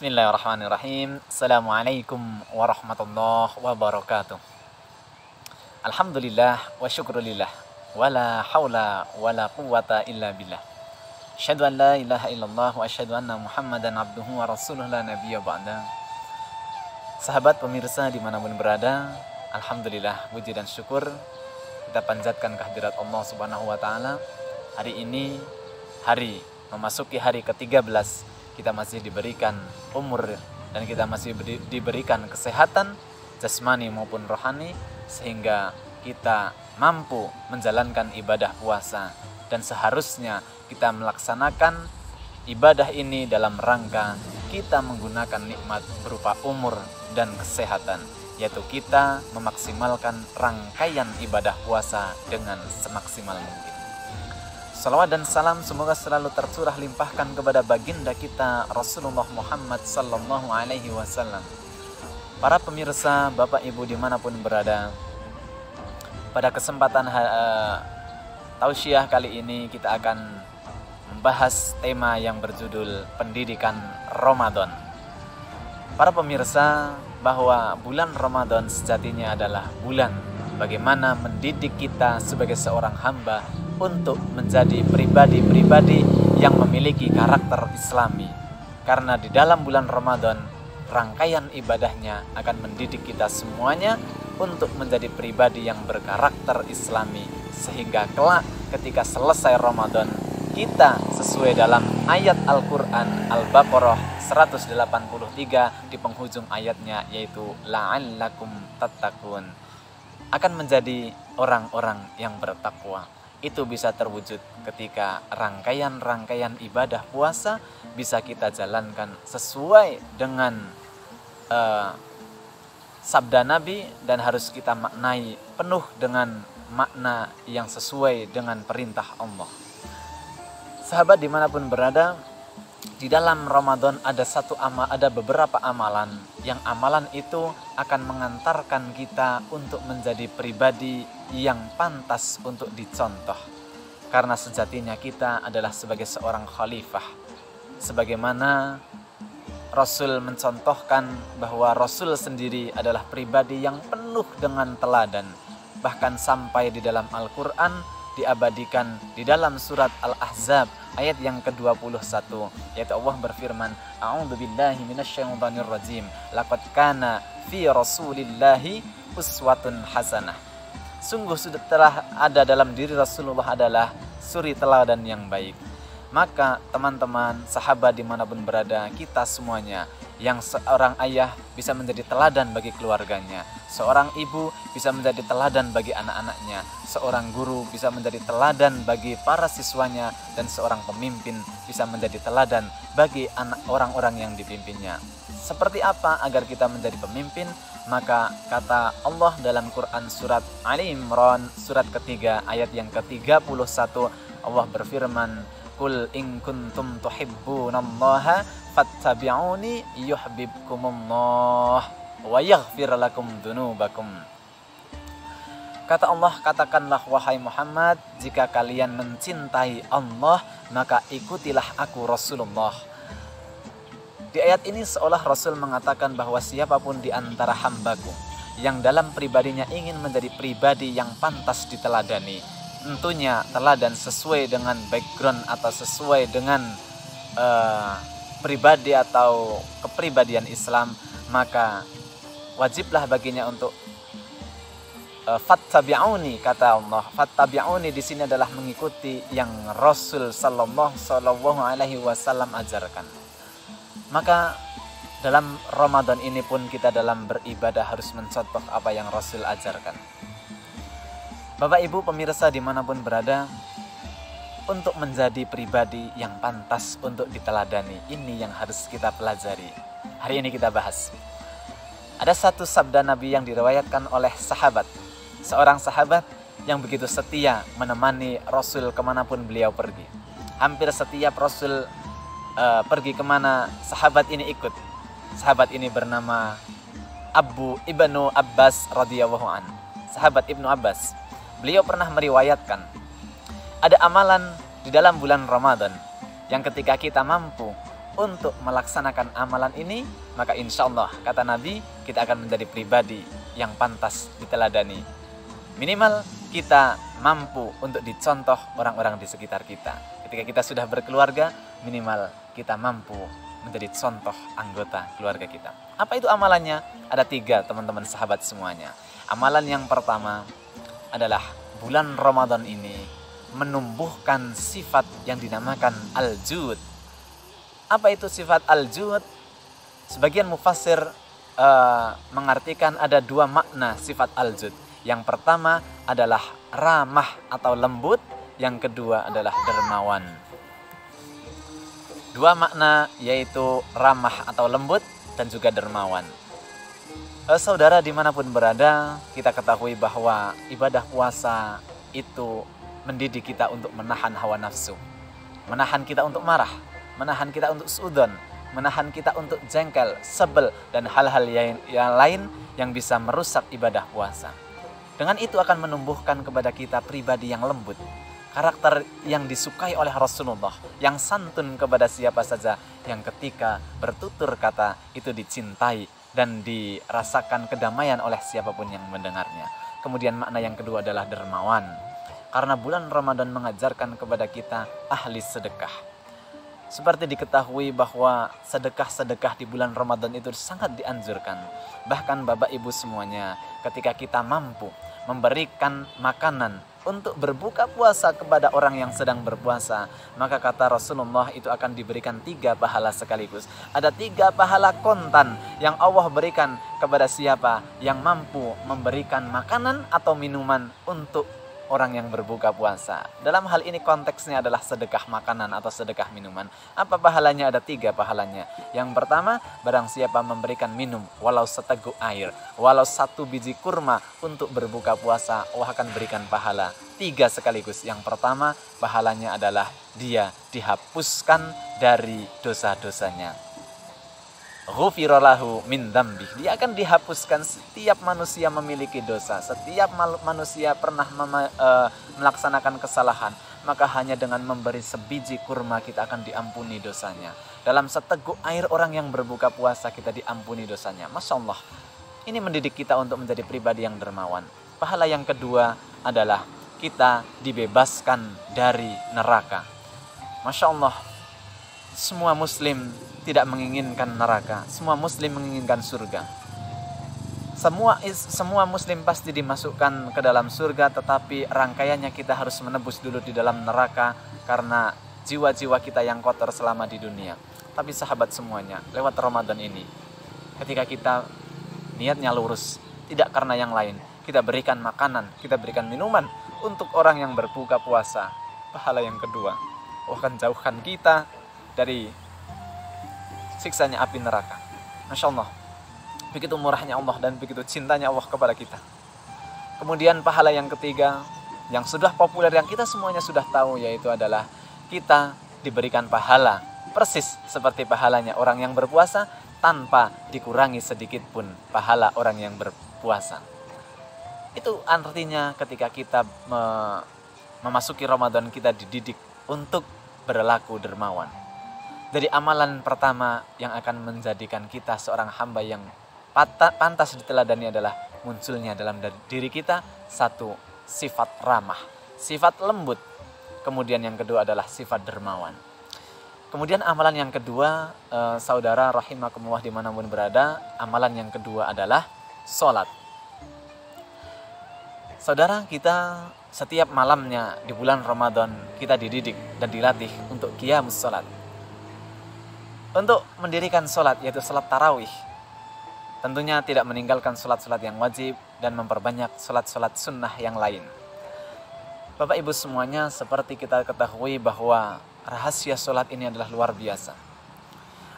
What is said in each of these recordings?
Bismillahirrahmanirrahim. Assalamualaikum warahmatullahi wabarakatuh. Alhamdulillah wa syukrulillah. Wala hawla wala quwwata illa billah. Asyhadu an la ilaha illallah wa asyhadu anna Muhammadan abduhu wa rasuluh la nabiyya ba'da. Sahabat pemirsa dimanapun berada, alhamdulillah puji dan syukur kita panjatkan kehadirat Allah Subhanahu wa taala. Hari ini hari memasuki hari ke-13, kita masih diberikan umur dan kita masih diberikan kesehatan jasmani maupun rohani sehingga kita mampu menjalankan ibadah puasa, dan seharusnya kita melaksanakan ibadah ini dalam rangka kita menggunakan nikmat berupa umur dan kesehatan, yaitu kita memaksimalkan rangkaian ibadah puasa dengan semaksimal mungkin. Salawat dan salam semoga selalu tercurah limpahkan kepada baginda kita Rasulullah Muhammad sallallahu alaihi wasallam. Para pemirsa, Bapak Ibu dimanapun berada, pada kesempatan tausiah kali ini kita akan membahas tema yang berjudul pendidikan Ramadan. Para pemirsa, bahwa bulan Ramadan sejatinya adalah bulan bagaimana mendidik kita sebagai seorang hamba untuk menjadi pribadi-pribadi yang memiliki karakter Islami. Karena di dalam bulan Ramadan, rangkaian ibadahnya akan mendidik kita semuanya untuk menjadi pribadi yang berkarakter Islami, sehingga kelak ketika selesai Ramadan, kita sesuai dalam ayat Al-Quran Al-Baqarah 183 di penghujung ayatnya, yaitu la'allakum tattaqun, akan menjadi orang-orang yang bertakwa. Itu bisa terwujud ketika rangkaian-rangkaian ibadah puasa bisa kita jalankan sesuai dengan sabda Nabi, dan harus kita maknai penuh dengan makna yang sesuai dengan perintah Allah. Sahabat dimanapun berada, di dalam Ramadan ada beberapa amalan yang amalan itu akan mengantarkan kita untuk menjadi pribadi yang pantas untuk dicontoh. Karena sejatinya kita adalah sebagai seorang khalifah. Sebagaimana Rasul mencontohkan bahwa Rasul sendiri adalah pribadi yang penuh dengan teladan. Bahkan sampai di dalam Al-Quran diabadikan di dalam surat Al-Ahzab ayat yang ke-21, yaitu Allah berfirman, a'udzubillahi minasyaitonir rajim, laqad kana fi rasulillahi uswatun hasanah. Sungguh sudah telah ada dalam diri Rasulullah adalah suri teladan yang baik. Maka teman-teman, sahabat dimanapun berada, kita semuanya, yang seorang ayah bisa menjadi teladan bagi keluarganya, seorang ibu bisa menjadi teladan bagi anak-anaknya, seorang guru bisa menjadi teladan bagi para siswanya, dan seorang pemimpin bisa menjadi teladan bagi orang-orang yang dipimpinnya. Seperti apa agar kita menjadi pemimpin? Maka kata Allah dalam Quran surat Ali Imran surat ketiga ayat yang ke-31, Allah berfirman, Qul in kuntum tuhibbunallaha fattabi'uni yuhibbukumullah wa yaghfir lakum dzunubakum. Kata Allah, katakanlah wahai Muhammad, jika kalian mencintai Allah, maka ikutilah aku Rasulullah. Di ayat ini seolah Rasul mengatakan bahwa siapapun di antara hambaku yang dalam pribadinya ingin menjadi pribadi yang pantas diteladani, tentunya teladan sesuai dengan background atau sesuai dengan pribadi atau kepribadian Islam, maka wajiblah baginya untuk fattabi'uni, kata Allah. Fattabi'uni di sini adalah mengikuti yang Rasul sallallahu alaihi wasallam ajarkan. Maka dalam Ramadan ini pun kita dalam beribadah harus mencontoh apa yang Rasul ajarkan. Bapak Ibu pemirsa dimanapun berada, untuk menjadi pribadi yang pantas untuk diteladani, ini yang harus kita pelajari. Hari ini kita bahas. Ada satu sabda Nabi yang diriwayatkan oleh sahabat, seorang sahabat yang begitu setia menemani Rasul kemanapun beliau pergi. Hampir setiap Rasul pergi kemana, sahabat ini ikut. Sahabat ini bernama Ibnu Abbas radhiyallahu an. Sahabat Ibnu Abbas. Beliau pernah meriwayatkan ada amalan di dalam bulan Ramadan yang ketika kita mampu untuk melaksanakan amalan ini, maka insya Allah, kata Nabi, kita akan menjadi pribadi yang pantas diteladani. Minimal kita mampu untuk dicontoh orang-orang di sekitar kita. Ketika kita sudah berkeluarga, minimal kita mampu menjadi contoh anggota keluarga kita. Apa itu amalannya? Ada 3, teman-teman sahabat semuanya. Amalan yang pertama adalah bulan Ramadan ini menumbuhkan sifat yang dinamakan al-jud. Apa itu sifat al-jud? Sebagian mufassir mengartikan ada 2 makna sifat al-jud. Yang pertama adalah ramah atau lembut, yang kedua adalah dermawan. 2 makna, yaitu ramah atau lembut dan juga dermawan. Saudara dimanapun berada, kita ketahui bahwa ibadah puasa itu mendidik kita untuk menahan hawa nafsu, menahan kita untuk marah, menahan kita untuk suudon, menahan kita untuk jengkel, sebel, dan hal-hal yang lain yang bisa merusak ibadah puasa. Dengan itu akan menumbuhkan kepada kita pribadi yang lembut, karakter yang disukai oleh Rasulullah, yang santun kepada siapa saja, yang ketika bertutur kata itu dicintai dan dirasakan kedamaian oleh siapapun yang mendengarnya. Kemudian makna yang kedua adalah dermawan, karena bulan Ramadan mengajarkan kepada kita ahli sedekah. Seperti diketahui bahwa sedekah-sedekah di bulan Ramadan itu sangat dianjurkan. Bahkan Bapak Ibu semuanya, ketika kita mampu memberikan makanan untuk berbuka puasa kepada orang yang sedang berpuasa, maka kata Rasulullah itu akan diberikan 3 pahala sekaligus. Ada 3 pahala kontan yang Allah berikan kepada siapa yang mampu memberikan makanan atau minuman untuk orang yang berbuka puasa. Dalam hal ini konteksnya adalah sedekah makanan atau sedekah minuman. Apa pahalanya? Ada 3 pahalanya. Yang pertama, barang siapa memberikan minum walau seteguk air, walau 1 biji kurma untuk berbuka puasa, Allah akan berikan pahala 3 sekaligus. Yang pertama, pahalanya adalah dia dihapuskan dari dosa-dosanya. Ghufira lahu min dzambih. Dia akan dihapuskan. Setiap manusia memiliki dosa. Setiap manusia pernah melaksanakan kesalahan. Maka hanya dengan memberi sebiji kurma kita akan diampuni dosanya. Dalam seteguk air orang yang berbuka puasa kita diampuni dosanya. Masya Allah. Ini mendidik kita untuk menjadi pribadi yang dermawan. Pahala yang kedua adalah kita dibebaskan dari neraka. Masya Allah. Semua muslim tidak menginginkan neraka. Semua muslim menginginkan surga. Semua muslim pasti dimasukkan ke dalam surga, tetapi rangkaiannya kita harus menebus dulu di dalam neraka karena jiwa-jiwa kita yang kotor selama di dunia. Tapi sahabat semuanya, lewat Ramadan ini, ketika kita niatnya lurus, tidak karena yang lain, kita berikan makanan, kita berikan minuman untuk orang yang berbuka puasa. Pahala yang kedua, Allah akan jauhkan kita dari siksanya api neraka. Masya Allah, begitu murahnya Allah dan begitu cintanya Allah kepada kita. Kemudian pahala yang ketiga, yang sudah populer, yang kita semuanya sudah tahu, yaitu adalah kita diberikan pahala persis seperti pahalanya orang yang berpuasa, tanpa dikurangi sedikit pun pahala orang yang berpuasa. Itu artinya ketika kita memasuki Ramadan, kita dididik untuk berlaku dermawan. Jadi amalan pertama yang akan menjadikan kita seorang hamba yang pantas diteladani adalah munculnya dalam diri kita 1 sifat ramah, sifat lembut. Kemudian yang kedua adalah sifat dermawan. Kemudian amalan yang kedua, saudara rahimakumullah dimanapun berada, amalan yang kedua adalah sholat. Saudara, kita setiap malamnya di bulan Ramadan kita dididik dan dilatih untuk qiyamus sholat, untuk mendirikan sholat, yaitu sholat tarawih. Tentunya tidak meninggalkan sholat-sholat yang wajib dan memperbanyak sholat-sholat sunnah yang lain. Bapak Ibu semuanya, seperti kita ketahui bahwa rahasia sholat ini adalah luar biasa.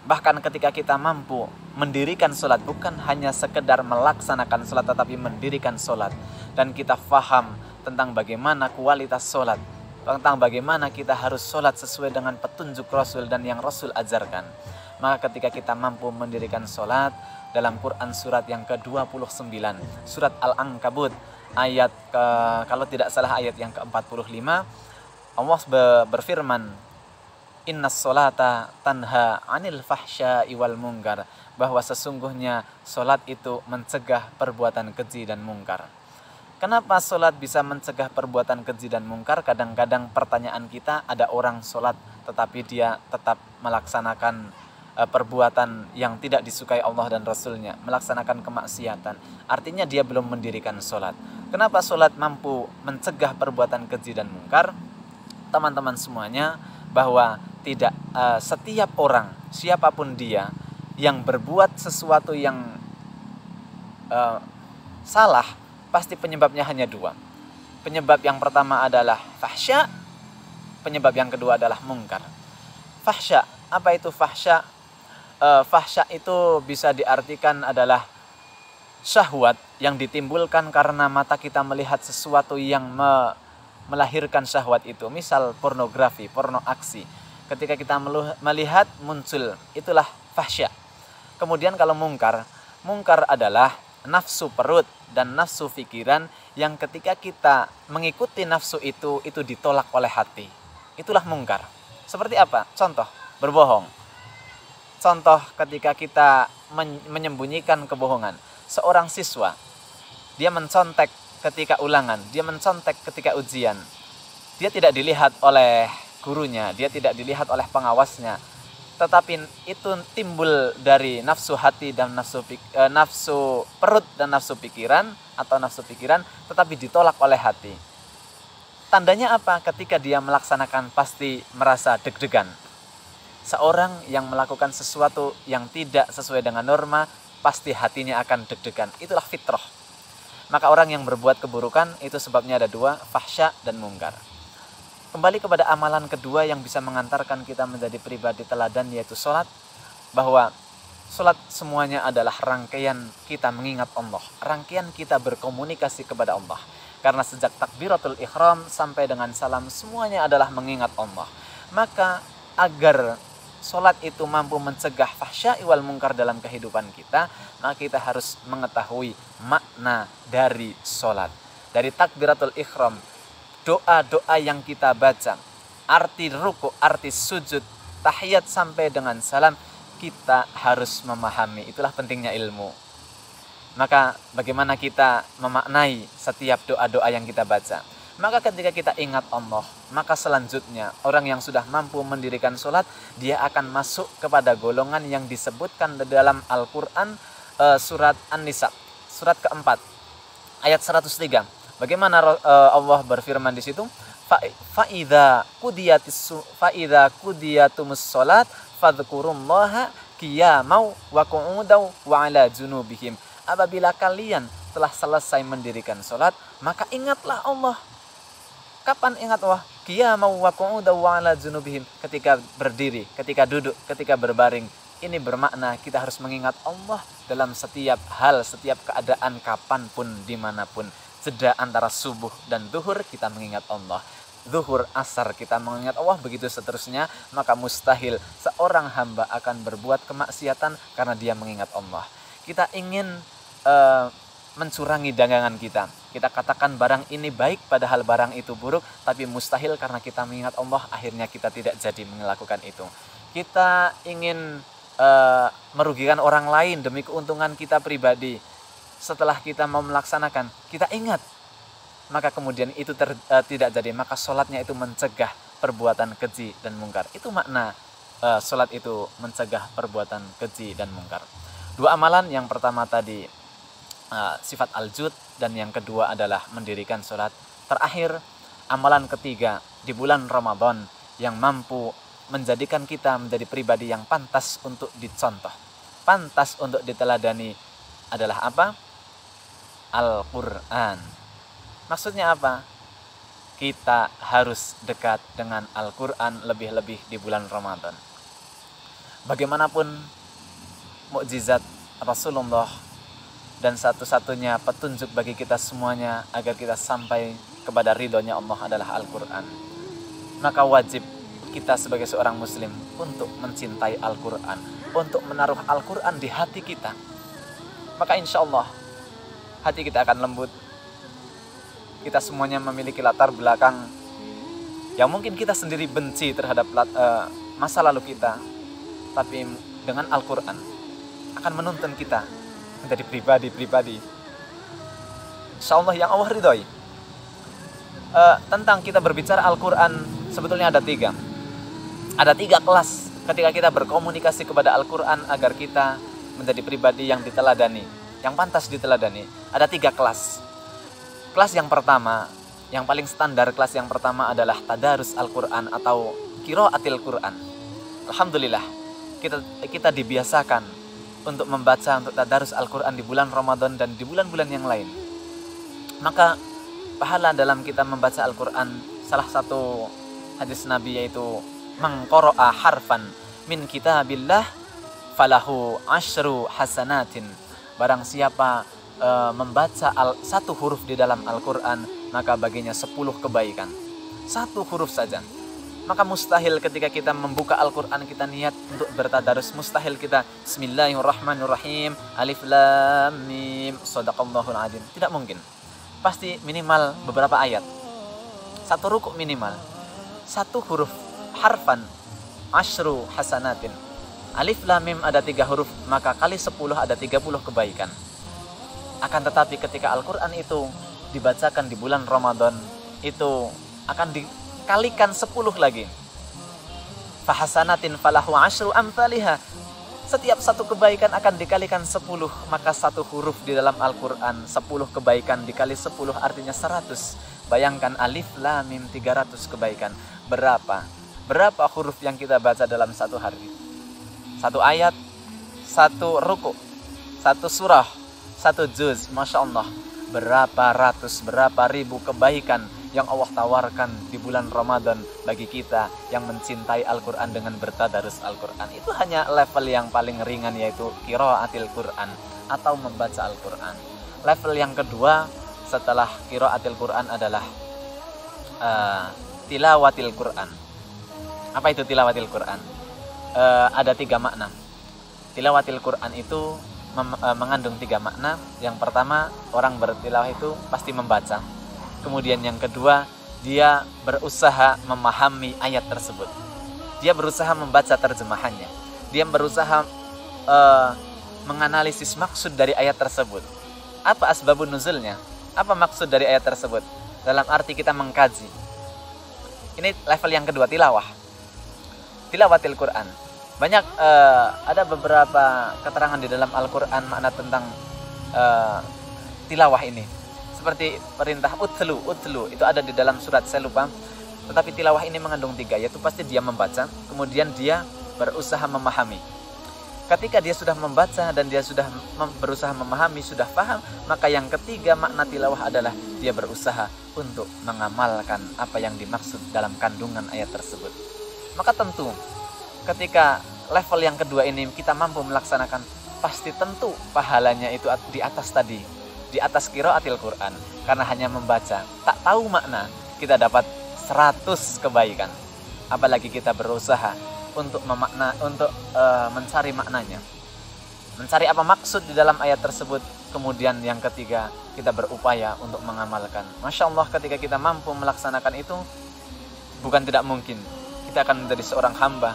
Bahkan ketika kita mampu mendirikan sholat, bukan hanya sekedar melaksanakan sholat, tetapi mendirikan sholat, dan kita faham tentang bagaimana kualitas sholat, tentang bagaimana kita harus sholat sesuai dengan petunjuk Rasul dan yang Rasul ajarkan. Maka ketika kita mampu mendirikan sholat, dalam Quran surat yang ke-29, surat Al-Ankabut, ayat kalau tidak salah ayat yang ke-45, Allah berfirman, innas sholata tanha 'anil fahsya'i wal munkar, bahwa sesungguhnya solat itu mencegah perbuatan keji dan mungkar. Kenapa solat bisa mencegah perbuatan keji dan mungkar? Kadang-kadang pertanyaan kita, ada orang solat tetapi dia tetap melaksanakan perbuatan yang tidak disukai Allah dan Rasulnya, melaksanakan kemaksiatan. Artinya dia belum mendirikan solat. Kenapa solat mampu mencegah perbuatan keji dan mungkar? Teman-teman semuanya, bahwa tidak setiap orang, siapapun dia, yang berbuat sesuatu yang salah, pasti penyebabnya hanya dua. Penyebab yang pertama adalah fahsya, penyebab yang kedua adalah mungkar. Fahsya, apa itu fahsya? Fahsya itu bisa diartikan adalah syahwat yang ditimbulkan karena mata kita melihat sesuatu yang melahirkan syahwat itu. Misal pornografi, porno aksi. Ketika kita melihat muncul, itulah fahsya. Kemudian kalau mungkar, mungkar adalah nafsu perut dan nafsu pikiran yang ketika kita mengikuti nafsu itu ditolak oleh hati. Itulah mungkar. Seperti apa? Contoh, berbohong. Contoh ketika kita menyembunyikan kebohongan. Seorang siswa, dia mencontek ketika ulangan, dia mencontek ketika ujian. Dia tidak dilihat oleh gurunya, dia tidak dilihat oleh pengawasnya. Tetapi itu timbul dari nafsu hati dan nafsu perut dan nafsu pikiran atau nafsu pikiran, tetapi ditolak oleh hati. Tandanya apa? Ketika dia melaksanakan pasti merasa deg-degan. Seorang yang melakukan sesuatu yang tidak sesuai dengan norma, pasti hatinya akan deg-degan. Itulah fitrah. Maka orang yang berbuat keburukan itu sebabnya ada dua, fahsya dan mungkar. Kembali kepada amalan kedua yang bisa mengantarkan kita menjadi pribadi teladan, yaitu sholat. Bahwa sholat semuanya adalah rangkaian kita mengingat Allah, rangkaian kita berkomunikasi kepada Allah. Karena sejak takbiratul ihram sampai dengan salam, semuanya adalah mengingat Allah. Maka agar sholat itu mampu mencegah fahsya wal mungkar dalam kehidupan kita, maka kita harus mengetahui makna dari sholat. Dari takbiratul ihram, doa-doa yang kita baca, arti ruku, arti sujud, tahiyat sampai dengan salam, kita harus memahami. Itulah pentingnya ilmu. Maka bagaimana kita memaknai setiap doa-doa yang kita baca? Maka ketika kita ingat Allah, maka selanjutnya orang yang sudah mampu mendirikan sholat, dia akan masuk kepada golongan yang disebutkan di dalam Al-Quran, surat An-Nisa, surat keempat, ayat 103. Bagaimana Allah berfirman di situ? Fa'idha qudiyatumus sholat fadhkurullaha qiyamau wa qu'udaw wa ala junubihim. Apabila kalian telah selesai mendirikan sholat, maka ingatlah Allah. Kapan ingat Allah? Qiyamau wa qu'udaw wa ala junubihim. Ketika berdiri, ketika duduk, ketika berbaring. Ini bermakna kita harus mengingat Allah dalam setiap hal, setiap keadaan, kapanpun, dimanapun. Jeda antara subuh dan zuhur kita mengingat Allah. Zuhur, asar kita mengingat Allah, begitu seterusnya. Maka mustahil seorang hamba akan berbuat kemaksiatan karena dia mengingat Allah. Kita ingin mencurangi dagangan kita. Kita katakan barang ini baik padahal barang itu buruk, tapi mustahil karena kita mengingat Allah, akhirnya kita tidak jadi melakukan itu. Kita ingin merugikan orang lain demi keuntungan kita pribadi. Setelah kita mau melaksanakan, kita ingat, maka kemudian itu tidak jadi. Maka sholatnya itu mencegah perbuatan keji dan mungkar. Itu makna sholat itu mencegah perbuatan keji dan mungkar. Dua amalan, yang pertama tadi sifat al-jud, dan yang kedua adalah mendirikan sholat. Terakhir, amalan ketiga di bulan Ramadan yang mampu menjadikan kita menjadi pribadi yang pantas untuk dicontoh, pantas untuk diteladani adalah apa? Al-Quran. Maksudnya apa? Kita harus dekat dengan Al-Quran lebih-lebih di bulan Ramadan. Bagaimanapun mukjizat Rasulullah dan satu-satunya petunjuk bagi kita semuanya agar kita sampai kepada ridhonya Allah adalah Al-Quran. Maka wajib kita sebagai seorang muslim untuk mencintai Al-Quran, untuk menaruh Al-Quran di hati kita. Maka insya Allah hati kita akan lembut. Kita semuanya memiliki latar belakang yang mungkin kita sendiri benci terhadap masa lalu kita, tapi dengan Al-Quran akan menuntun kita menjadi pribadi-pribadi insya Allah yang Allah ridhoi. Tentang kita berbicara Al-Quran, sebetulnya ada tiga kelas ketika kita berkomunikasi kepada Al-Quran agar kita menjadi pribadi yang diteladani, yang pantas diteladani. Ada 3 kelas. Kelas yang pertama, yang paling standar, kelas yang pertama adalah tadarus Al-Quran atau qiraatil Quran. Alhamdulillah, kita dibiasakan untuk membaca, untuk tadarus Al-Quran di bulan Ramadan dan di bulan-bulan yang lain. Maka pahala dalam kita membaca Al-Quran, salah satu hadis Nabi yaitu man qara'a harfan min kitabillah falahu asyru hasanatin. Barang siapa membaca satu huruf di dalam Al-Quran, maka baginya 10 kebaikan. Satu huruf saja. Maka mustahil ketika kita membuka Al-Quran, kita niat untuk bertadarus, mustahil kita Bismillahirrahmanirrahim, Alif Lam Mim, Shadaqallahul Adzim. Tidak mungkin. Pasti minimal beberapa ayat. Satu rukuk minimal. Satu huruf, harfan, asyru hasanatin. Alif Lam Mim ada 3 huruf, maka kali 10 ada 30 kebaikan. Akan tetapi ketika Al-Quran itu dibacakan di bulan Ramadan, itu akan dikalikan 10 lagi. Fahasanatin falahu asyru amthaliha. Setiap satu kebaikan akan dikalikan 10, maka satu huruf di dalam Al-Quran 10 kebaikan dikali 10 artinya 100. Bayangkan Alif Lam Mim 300 kebaikan. Berapa huruf yang kita baca dalam satu hari? Satu ayat, satu ruku, satu surah, satu juz. Masya Allah, berapa ratus, berapa ribu kebaikan yang Allah tawarkan di bulan Ramadan bagi kita yang mencintai Al-Quran dengan bertadarus Al-Quran. Itu hanya level yang paling ringan, yaitu qiraatil Quran atau membaca Al-Quran. Level yang kedua setelah qiraatil Quran adalah tilawatil Quran. Apa itu tilawatil Quran? Ada 3 makna. Tilawatil Quran itu mengandung 3 makna. Yang pertama, orang bertilawah itu pasti membaca. Kemudian yang kedua, dia berusaha memahami ayat tersebut. Dia berusaha membaca terjemahannya. Dia berusaha menganalisis maksud dari ayat tersebut. Apa asbabun nuzulnya? Apa maksud dari ayat tersebut? Dalam arti kita mengkaji. Ini level yang kedua, tilawah. Tilawatil Quran. Banyak ada beberapa keterangan di dalam Al-Quran makna tentang tilawah ini. Seperti perintah utlu, itu ada di dalam surat, saya lupa. Tetapi tilawah ini mengandung 3, yaitu pasti dia membaca, kemudian dia berusaha memahami. Ketika dia sudah membaca dan dia sudah berusaha memahami, sudah paham, maka yang ketiga makna tilawah adalah dia berusaha untuk mengamalkan apa yang dimaksud dalam kandungan ayat tersebut. Maka tentu ketika level yang kedua ini kita mampu melaksanakan, pasti tentu pahalanya itu di atas tadi, di atas qiraatil Quran. Karena hanya membaca, tak tahu makna, kita dapat 100 kebaikan. Apalagi kita berusaha untuk mencari maknanya, mencari apa maksud di dalam ayat tersebut. Kemudian yang ketiga, kita berupaya untuk mengamalkan. Masya Allah, ketika kita mampu melaksanakan itu, bukan tidak mungkin kita akan menjadi seorang hamba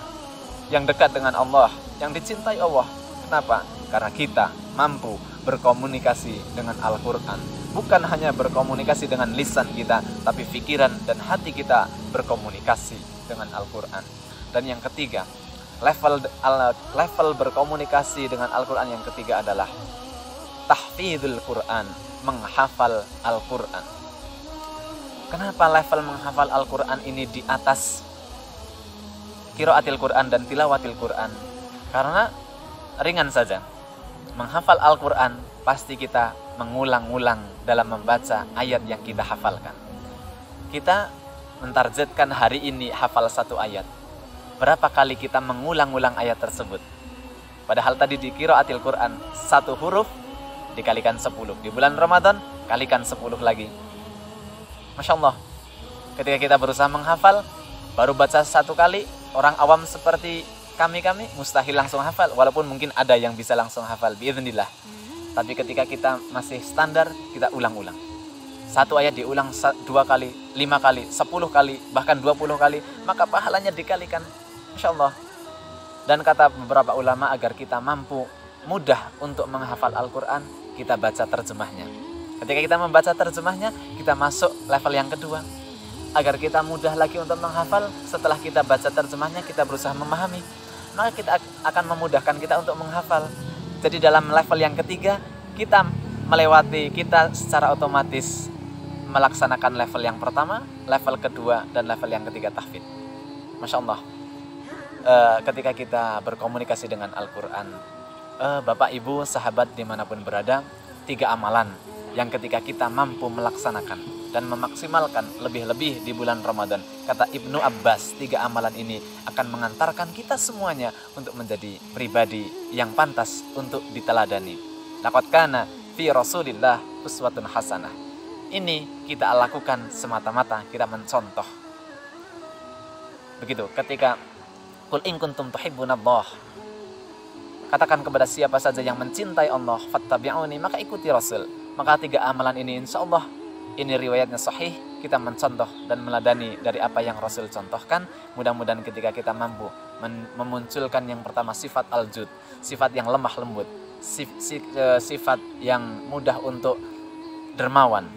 yang dekat dengan Allah, yang dicintai Allah. Kenapa? Karena kita mampu berkomunikasi dengan Al-Quran. Bukan hanya berkomunikasi dengan lisan kita, tapi pikiran dan hati kita berkomunikasi dengan Al-Quran. Dan yang ketiga, level berkomunikasi dengan Al-Quran yang ketiga adalah tahfidul Quran, menghafal Al-Quran. Kenapa level menghafal Al-Quran ini di atas qiraatil Quran dan tilawatil Quran? Karena ringan saja. Menghafal Al-Quran pasti kita mengulang-ulang dalam membaca ayat yang kita hafalkan. Kita mentargetkan hari ini hafal 1 ayat. Berapa kali kita mengulang-ulang ayat tersebut? Padahal tadi di qiraatil Quran 1 huruf dikalikan 10. Di bulan Ramadan kalikan 10 lagi. Masya Allah, ketika kita berusaha menghafal, baru baca 1 kali, orang awam seperti kami mustahil langsung hafal. Walaupun mungkin ada yang bisa langsung hafal, biiznillah. Tapi ketika kita masih standar, kita ulang-ulang. 1 ayat diulang 2 kali, 5 kali, 10 kali, bahkan 20 kali, maka pahalanya dikalikan Masya Allah. Dan kata beberapa ulama, agar kita mampu mudah untuk menghafal Al-Quran, kita baca terjemahnya. Ketika kita membaca terjemahnya, kita masuk level yang kedua. Agar kita mudah lagi untuk menghafal, setelah kita baca terjemahnya, kita berusaha memahami, maka kita akan memudahkan kita untuk menghafal. Jadi dalam level yang ketiga, kita secara otomatis melaksanakan level yang pertama, level kedua, dan level yang ketiga tahfidz. Masya Allah. Ketika kita berkomunikasi dengan Al-Quran, Bapak Ibu sahabat dimanapun berada, 3 amalan yang ketika kita mampu melaksanakan dan memaksimalkan lebih-lebih di bulan Ramadan, kata Ibnu Abbas, 3 amalan ini akan mengantarkan kita semuanya untuk menjadi pribadi yang pantas untuk diteladani. Laqad kana fi Rasulillah uswatun hasanah. Ini kita lakukan semata-mata kita mencontoh. Begitu, ketika Qul in kuntum tuhibbunallah, katakan kepada siapa saja yang mencintai Allah, fattabi'uni, maka ikuti Rasul. Maka 3 amalan ini insya Allah, ini riwayatnya sahih, kita mencontoh dan meladani dari apa yang Rasul contohkan. Mudah-mudahan ketika kita mampu memunculkan yang pertama sifat al-jud, sifat yang lemah lembut, sifat yang mudah untuk dermawan,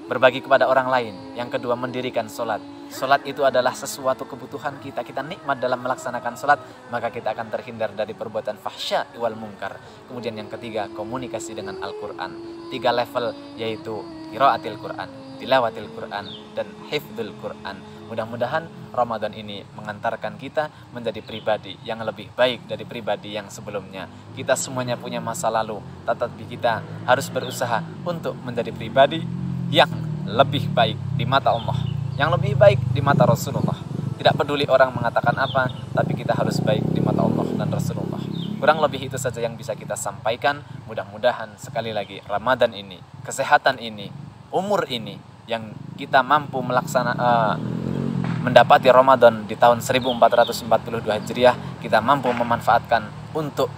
berbagi kepada orang lain. Yang kedua, mendirikan sholat. Sholat itu adalah sesuatu kebutuhan kita. Kita nikmat dalam melaksanakan sholat, maka kita akan terhindar dari perbuatan fahsya wal mungkar. Kemudian yang ketiga, komunikasi dengan Al-Quran. 3 level, yaitu qiraatil Quran, tilawatil Quran, dan hifdzul Quran. Mudah-mudahan Ramadan ini mengantarkan kita menjadi pribadi yang lebih baik dari pribadi yang sebelumnya. Kita semuanya punya masa lalu, tetapi kita harus berusaha untuk menjadi pribadi yang lebih baik di mata Allah, yang lebih baik di mata Rasulullah. Tidak peduli orang mengatakan apa, tapi kita harus baik di mata Allah dan Rasulullah. Kurang lebih itu saja yang bisa kita sampaikan. Mudah-mudahan sekali lagi Ramadan ini, kesehatan ini, umur ini, yang kita mampu mendapati Ramadan di tahun 1442 Hijriah, kita mampu memanfaatkan untuk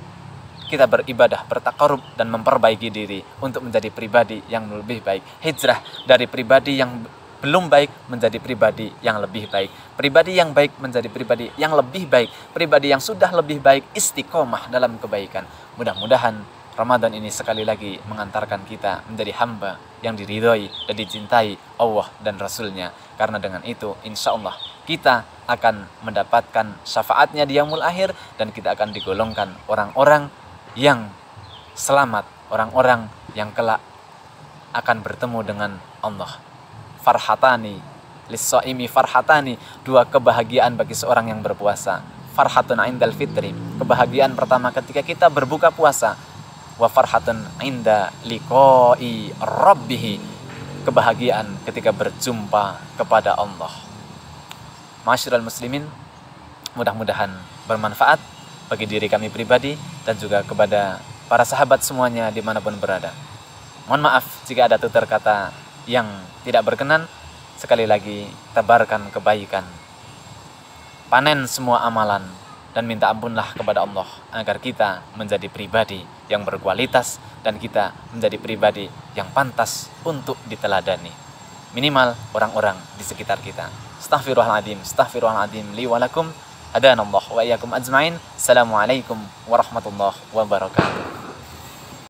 kita beribadah, bertakarub, dan memperbaiki diri untuk menjadi pribadi yang lebih baik. Hijrah dari pribadi yang belum baik menjadi pribadi yang lebih baik. Pribadi yang baik menjadi pribadi yang lebih baik. Pribadi yang sudah lebih baik istiqomah dalam kebaikan. Mudah-mudahan Ramadan ini sekali lagi mengantarkan kita menjadi hamba yang diridhoi dan dicintai Allah dan Rasulnya. Karena dengan itu insya Allah kita akan mendapatkan syafaatnya di yaumul akhir, dan kita akan digolongkan orang-orang yang selamat, orang-orang yang kelak akan bertemu dengan Allah. Farhatani lis-shaimi farhatani, 2 kebahagiaan bagi seorang yang berpuasa. Farhatun indal fitri, kebahagiaan pertama ketika kita berbuka puasa. Wa farhatun inda liqa'i rabbih, kebahagiaan ketika berjumpa kepada Allah. Ma'asyiral muslimin, mudah-mudahan bermanfaat bagi diri kami pribadi dan juga kepada para sahabat semuanya dimanapun berada. Mohon maaf jika ada tutur kata yang tidak berkenan. Sekali lagi, tebarkan kebaikan, panen semua amalan, dan minta ampunlah kepada Allah agar kita menjadi pribadi yang berkualitas dan kita menjadi pribadi yang pantas untuk diteladani, minimal orang-orang di sekitar kita. Astaghfirullahaladzim li walakum. Hadanallah wa iyyakum ajmain. Assalamualaikum warahmatullahi wabarakatuh.